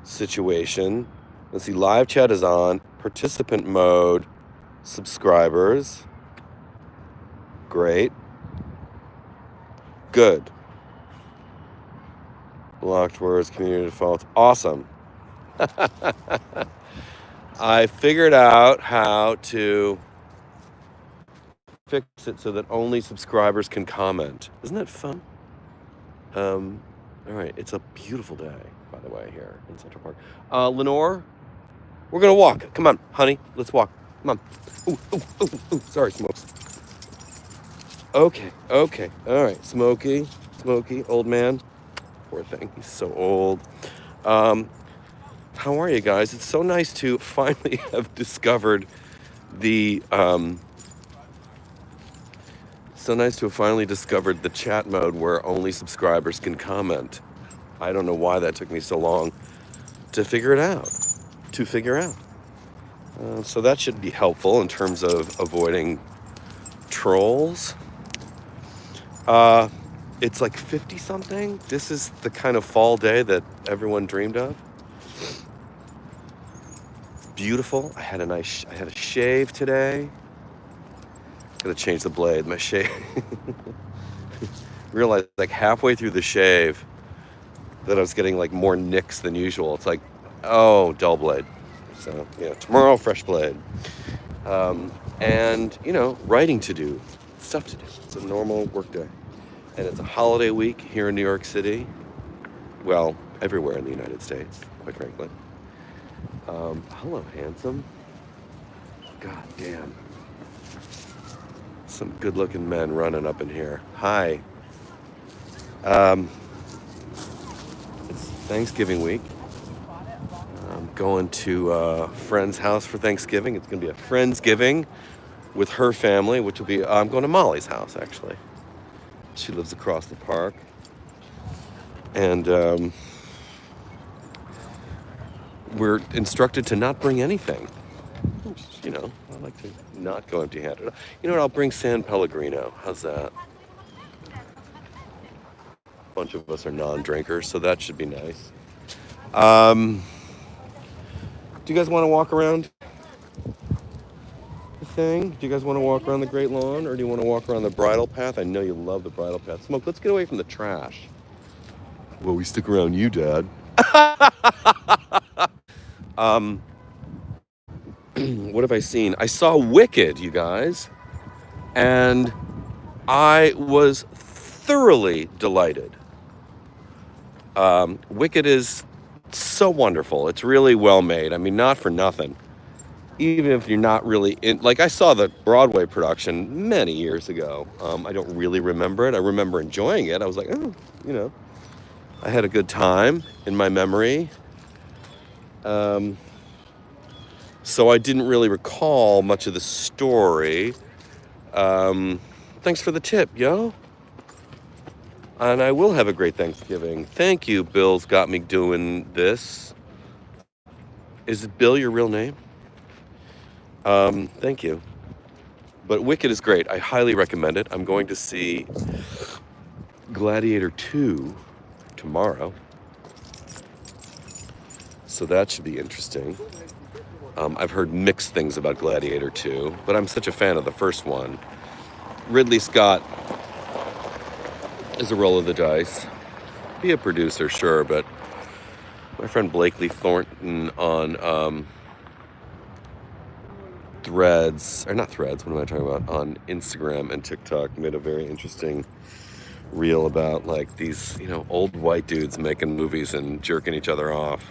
situation. Let's see, live chat is on, participant mode, subscribers. Great. Good. Locked words, community defaults. Awesome. I figured out how to fix it so that only subscribers can comment. Isn't that fun? All right, it's a beautiful day, by the way, here in Central Park. Lenore, we're gonna walk. Come on, honey, let's walk. Come on. Ooh. Sorry, Smokes. Okay. All right, Smokey, old man. Poor thing, he's so old. How are you guys? It's so nice to finally have discovered the chat mode where only subscribers can comment. I don't know why that took me so long to figure out. So that should be helpful in terms of avoiding trolls. It's like 50 something. This is the kind of fall day that everyone dreamed of. It's beautiful. I had a shave today. Gotta change the blade. My shave. Realized like halfway through the shave that I was getting like more nicks than usual. It's like, oh, dull blade. So yeah, tomorrow fresh blade. And writing to do, stuff to do. It's a normal work day. And it's a holiday week here in New York City. Well, everywhere in the United States, quite frankly. Hello, handsome. God damn. Some good-looking men running up in here. Hi. It's Thanksgiving week. I'm going to a friend's house for Thanksgiving. It's going to be a Friendsgiving with her family, which will be, I'm going to Molly's house, actually. She lives across the park. And we're instructed to not bring anything. I like to not go empty-handed. You know what? I'll bring San Pellegrino. How's that? A bunch of us are non-drinkers, so that should be nice. Do you guys want to walk around the thing? Do you guys want to walk around the Great Lawn, or do you want to walk around the bridle path? I know you love the bridle path. Smoke, let's get away from the trash. Well, we stick around you, Dad. What have I seen? I saw Wicked, you guys, and I was thoroughly delighted. Wicked is so wonderful. It's really well made. I mean, not for nothing. Even if you're not really in, like I saw the Broadway production many years ago. I don't really remember it. I remember enjoying it. I was like, oh, I had a good time in my memory. So I didn't really recall much of the story. Thanks for the tip, yo. And I will have a great Thanksgiving. Thank you, Bill's got me doing this. Is it Bill your real name? Thank you. But Wicked is great. I highly recommend it. I'm going to see Gladiator 2 tomorrow. So that should be interesting. I've heard mixed things about Gladiator 2, but I'm such a fan of the first one. Ridley Scott is a roll of the dice. Be a producer, sure, but my friend Blakely Thornton on Threads, or not Threads, what am I talking about? On Instagram and TikTok made a very interesting reel about like these, old white dudes making movies and jerking each other off.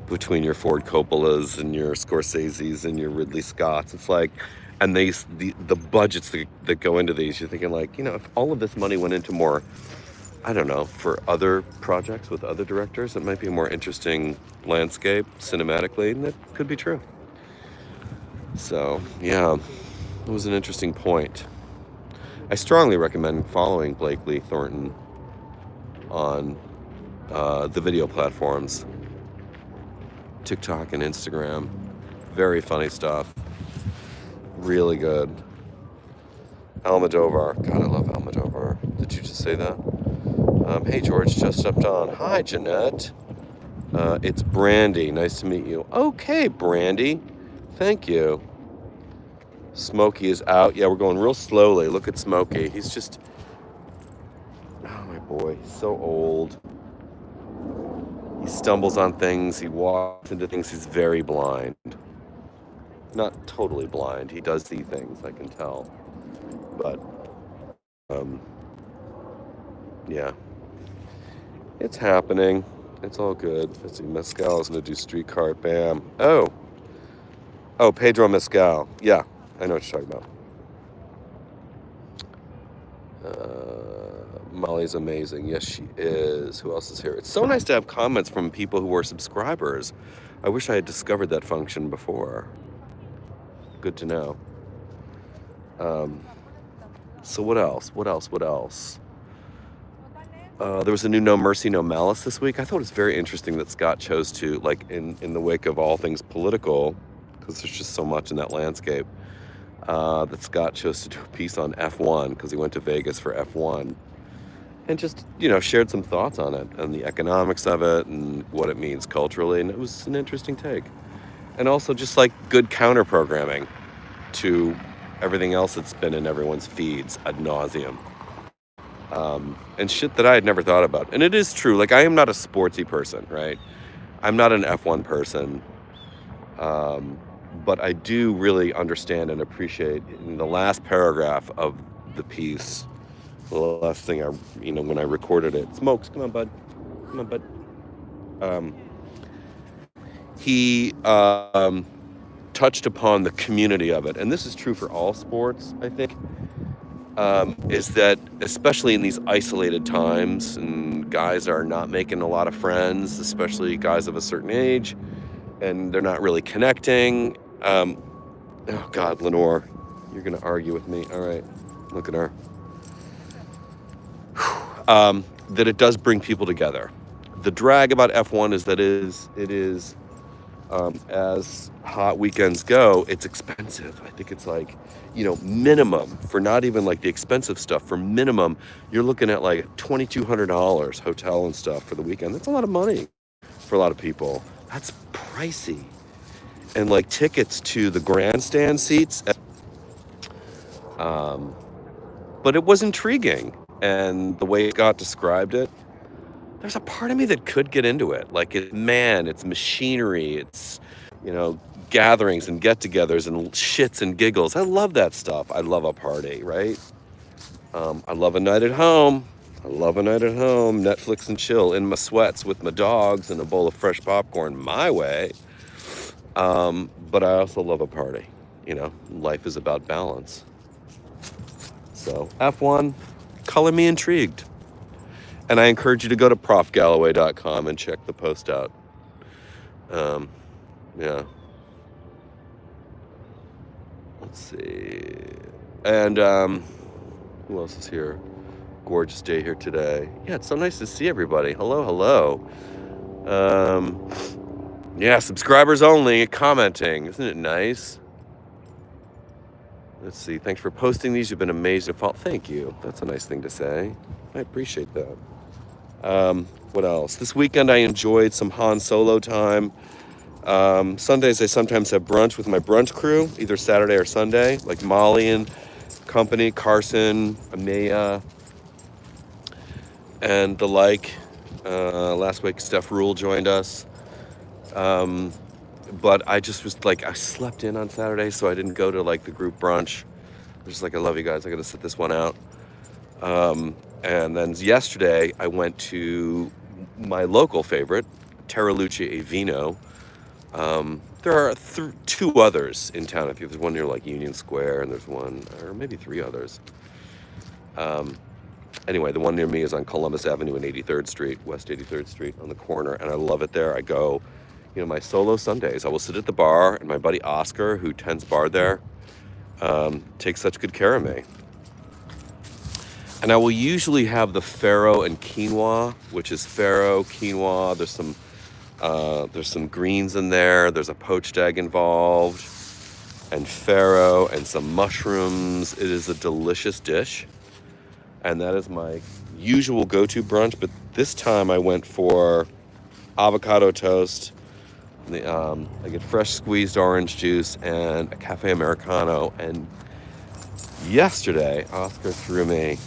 Between your Ford Coppolas and your Scorseses and your Ridley Scotts. It's like, and the budgets that go into these, you're thinking like, if all of this money went into more, I don't know, for other projects with other directors, it might be a more interesting landscape cinematically, and that could be true. So, yeah, it was an interesting point. I strongly recommend following Blakely Thornton on the video platforms. TikTok and Instagram. Very funny stuff. Really good. Almodovar. God, I love Almodovar. Did you just say that? Hey, George, just stepped on. Hi, Jeanette. It's Brandy. Nice to meet you. Okay, Brandy. Thank you. Smokey is out. Yeah, we're going real slowly. Look at Smokey. He's just, oh my boy, he's so old. He stumbles on things. He walks into things. He's very blind. Not totally blind. He does see things, I can tell. But, yeah. It's happening. It's all good. Let's see. Mescal is going to do streetcar. Bam. Oh, Pedro Mescal. Yeah, I know what you're talking about. Molly's amazing. Yes, she is. Who else is here? It's so nice to have comments from people who are subscribers. I wish I had discovered that function before. Good to know. So what else? There was a new No Mercy, No Malice this week. I thought it was very interesting that Scott chose to, like, in the wake of all things political, because there's just so much in that landscape, that Scott chose to do a piece on F1 because he went to Vegas for F1 and just, shared some thoughts on it and the economics of it and what it means culturally. And it was an interesting take. And also just like good counter programming to everything else that's been in everyone's feeds ad nauseum. And shit that I had never thought about. And it is true. Like, I am not a sportsy person, right? I'm not an F1 person. But I do really understand and appreciate in the last paragraph of the piece, the last thing when I recorded it, Smokes, come on, bud. He touched upon the community of it. And this is true for all sports, I think. Is that especially in these isolated times and guys are not making a lot of friends, especially guys of a certain age, and they're not really connecting. Oh God, Lenore, you're gonna argue with me. All right, look at her. That it does bring people together. The drag about F1 is that it is as hot weekends go, it's expensive. I think it's like, minimum for not even like the expensive stuff. For minimum, you're looking at like $2,200 hotel and stuff for the weekend. That's a lot of money for a lot of people. That's pricey. And like tickets to the grandstand seats. But it was intriguing. And the way Scott described it, there's a part of me that could get into it. Like, it's machinery, it's, gatherings and get-togethers and shits and giggles. I love that stuff. I love a party, right? I love a night at home. Netflix and chill in my sweats with my dogs and a bowl of fresh popcorn my way. But I also love a party. Life is about balance. So, F1, color me intrigued. And I encourage you to go to profgalloway.com and check the post out. Yeah. Let's see. And who else is here? Gorgeous day here today. Yeah, it's so nice to see everybody. Hello. Yeah, subscribers only, commenting. Isn't it nice? Let's see. Thanks for posting these. You've been amazing. Thank you. That's a nice thing to say. I appreciate that. What else? This weekend I enjoyed some Han Solo time. Sundays I sometimes have brunch with my brunch crew, either Saturday or Sunday, like Molly and company, Carson, Amaya, and the like. Last week Steph Rule joined us. But I just was like, I slept in on Saturday, so I didn't go to like the group brunch. I was just like, I love you guys. I got to sit this one out. And then yesterday I went to my local favorite, Terraluce e Vino. There are two others in town. I think there's one near like Union Square, and there's one, or maybe three others. Anyway, the one near me is on Columbus Avenue and 83rd Street, West 83rd Street on the corner, and I love it there. I go, my solo Sundays. I will sit at the bar, and my buddy Oscar, who tends bar there, takes such good care of me. And I will usually have the farro and quinoa, which is farro, quinoa. There's some greens in there. There's a poached egg involved, and farro, and some mushrooms. It is a delicious dish, and that is my usual go-to brunch. But this time I went for avocado toast. I get fresh squeezed orange juice and a cafe Americano. And yesterday, Oscar threw me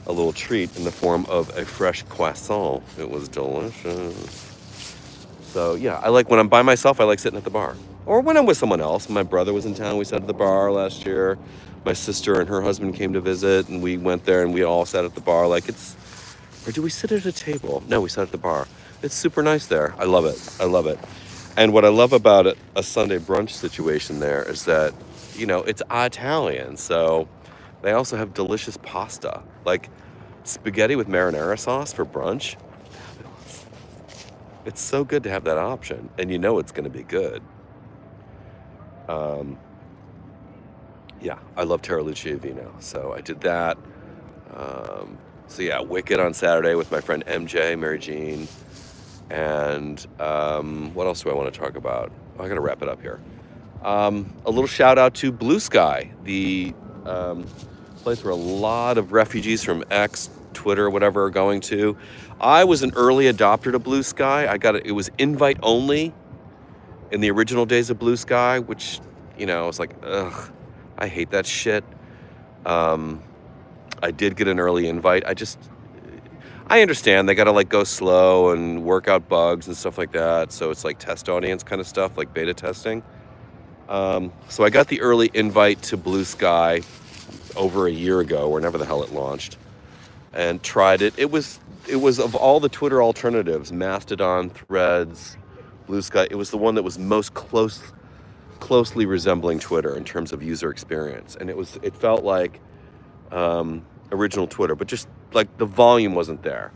a little treat in the form of a fresh croissant. It was delicious. So yeah, I like when I'm by myself, I like sitting at the bar. Or when I'm with someone else. My brother was in town, we sat at the bar last year. My sister and her husband came to visit, and we went there and we all sat at the bar. Or do we sit at a table? No, we sat at the bar. It's super nice there. I love it. I love it. And what I love about it, a Sunday brunch situation there is that, it's Italian. So they also have delicious pasta, like spaghetti with marinara sauce for brunch. It's so good to have that option, and it's going to be good. Yeah, I love Terra Lucia Vino, so I did that. So yeah, Wicked on Saturday with my friend MJ, Mary Jean, and what else do I want to talk about? I got to wrap it up here. A little shout out to Blue Sky, the place where a lot of refugees from X, Twitter, whatever are going to. I was an early adopter to Blue Sky. It was invite only in the original days of Blue Sky, which, I was like, ugh, I hate that shit. I did get an early invite. I understand they got to go slow and work out bugs and stuff like that. So it's like test audience kind of stuff, like beta testing. So I got the early invite to Blue Sky over a year ago, whenever the hell it launched, and tried it. It was of all the Twitter alternatives, Mastodon, Threads, Blue Sky, it was the one that was most closely resembling Twitter in terms of user experience. And it felt like original Twitter, but just like the volume wasn't there.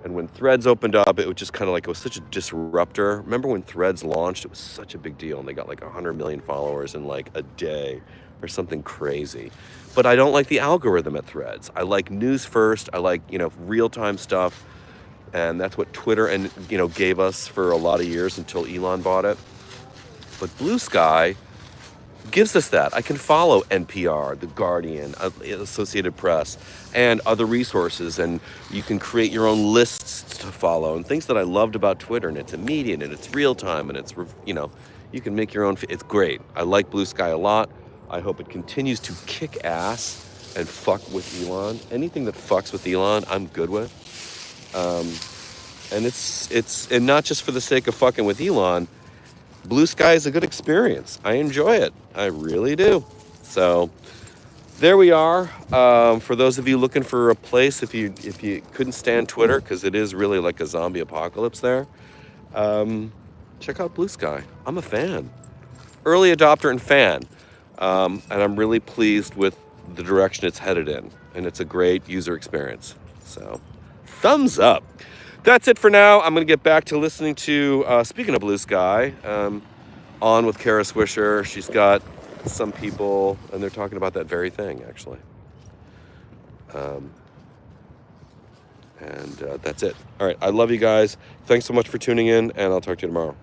And when Threads opened up, it was just kind of it was such a disruptor. Remember when Threads launched? It was such a big deal, and they got 100 million followers in a day or something crazy. But I don't like the algorithm at Threads. I like news first. I like, real-time stuff. And that's what Twitter gave us for a lot of years until Elon bought it. But Blue Sky gives us that. I can follow NPR, The Guardian, Associated Press, and other resources, and you can create your own lists to follow, and things that I loved about Twitter, and it's immediate, and it's real time, and it's, you can make your own, it's great. I like Blue Sky a lot. I hope it continues to kick ass and fuck with Elon. Anything that fucks with Elon, I'm good with. And it's not just for the sake of fucking with Elon. Blue Sky is a good experience. I enjoy it. I really do. So there we are. For those of you looking for a place, if you couldn't stand Twitter, because it is really like a zombie apocalypse there, check out Blue Sky. I'm a fan. Early adopter and fan. And I'm really pleased with the direction it's headed in. And it's a great user experience. So thumbs up. That's it for now. I'm going to get back to listening to, speaking of Blue Sky, On with Kara Swisher. She's got some people, and they're talking about that very thing, actually. And that's it. All right. I love you guys. Thanks so much for tuning in, and I'll talk to you tomorrow.